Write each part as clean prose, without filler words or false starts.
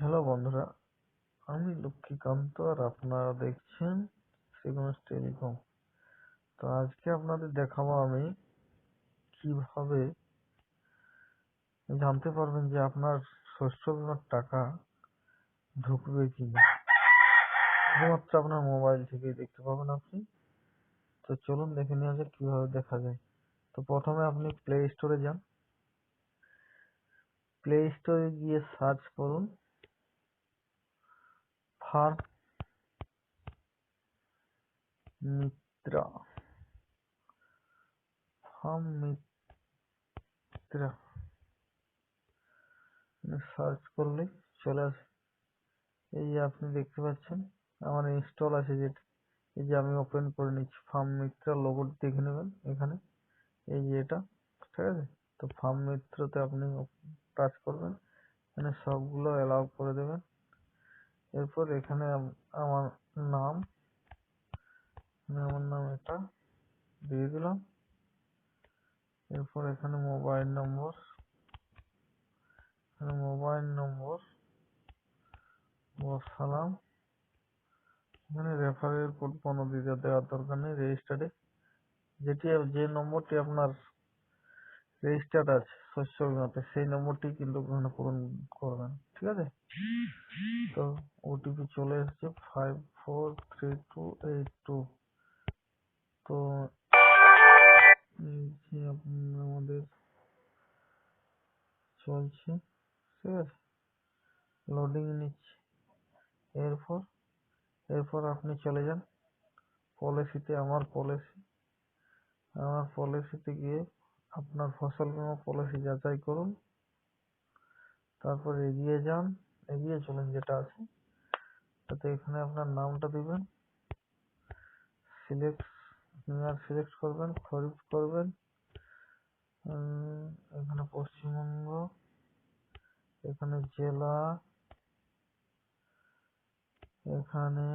Hello বন্ধুরা, আমি লক্ষ্মীকান্ত আর আপনারা দেখছেন শ্রীগণেশ টেলিকম। তো আজকে আপনাদের দেখাবো আমি কিভাবে জানতে পারবেন যে আপনার শস্য বীমার টাকা ঢুকবে কিনা। শুধুমাত্র আপনার মোবাইল থেকেই দেখতে পাবেন আপনি। তো চলুন দেখে নেওয়া যাক কিভাবে দেখা যায়। তো প্রথমে আপনি প্লে স্টোরে যান। প্লে স্টোরে গিয়ে সার্চ করুন farm Mitra. Farm Mitra search করলে চলে আসে। এই যে আপনি দেখতে পাচ্ছেন আমার ইনস্টল আছে, যেটা এই যে আমি ওপেন করে নিচ্ছি। ফার্ম মিত্রা লোগো দেখে নেবেন এখানে, এই যে এটা, ঠিক আছে। তো ফার্ম মিত্রতে আপনি টাচ করবেন, এখানে সবগুলো অ্যালাউ করে দেবেন। এরপর এখানে আমার নাম এটা দিয়ে দিলাম। এরপর এখানে মোবাইল নম্বর বসালাম। এখানে রেফারেল কোড কোনো দেওয়ার দরকার নেই। রেজিস্টারে যে নম্বরটি আপনার রেজিস্টার্ড আছে শস্য বীমাতে, সেই নম্বরটি কিন্তু ওখানে পূরণ করবেন, ঠিক আছে। তো ওটিপি চলে এসেছে 543282। তো এই যে আমাদের চলছে, ঠিক আছে, লোডিং নিচ্ছে। এরপর আপনি চলে যান পলিসিতে। আমার পলিসিতে গিয়ে আপনার ফসল বীমা পলিসি যাচাই করুন। তারপর এগিয়ে চলেন যেটা আছে তাতে। এখানে আপনার নামটা দিবেন, সিলেক্ট করবেন, খরিফ করবেন, এখানে পশ্চিমবঙ্গ, এখানে জেলা, এখানে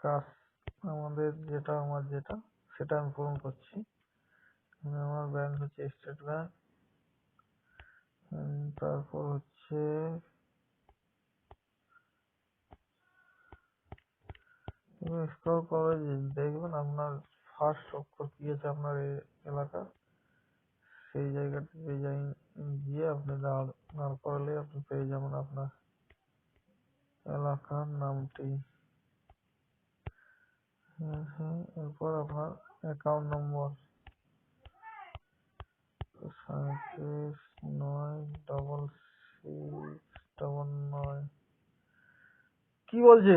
কাজ। আমার যেটা সেটা আমি পূরণ করছি। আমার ব্যাংক হচ্ছে স্টেট ব্যাংক। তারপর হচ্ছে স্ক্রল করে দেখবেন আপনার ফার্স্ট অক্ষর কি আছে আপনার এলাকার, সেই জায়গাতে গিয়ে আপনি দাঁড় করালে আপনি পেয়ে যাবেন আপনার এলাকার নামটি। এরপর আপনার অ্যাকাউন্ট নম্বর 37966699। কি বলছে?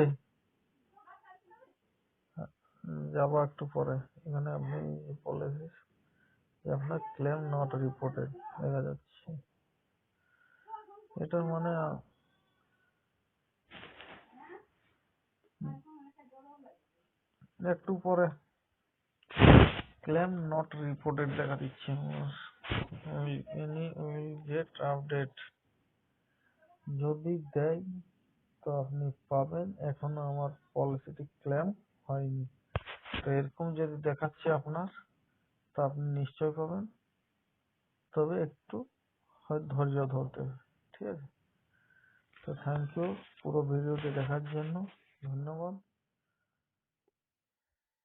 যাবো একটু পরে। এখানে আপনি পলিসি আপনার ক্লেম নট রিপোর্টেড দেখা যাচ্ছে। এটার মানে একটু পরে ক্লেম নট রিপোর্টেড দেখা দিচ্ছে আমার। উইল গেট আপডেট যদি দেয় তো আপনি পাবেন। এখনো আমার পলিসিটি ক্লেম হয়নি। তো এরকম যদি দেখাচ্ছে আপনার, তো আপনি নিশ্চয় পাবেন, তবে একটু ধৈর্য ধরতে হবে, ঠিক আছে। তো থ্যাংক ইউ পুরো ভিডিওটি দেখার জন্য, ধন্যবাদ।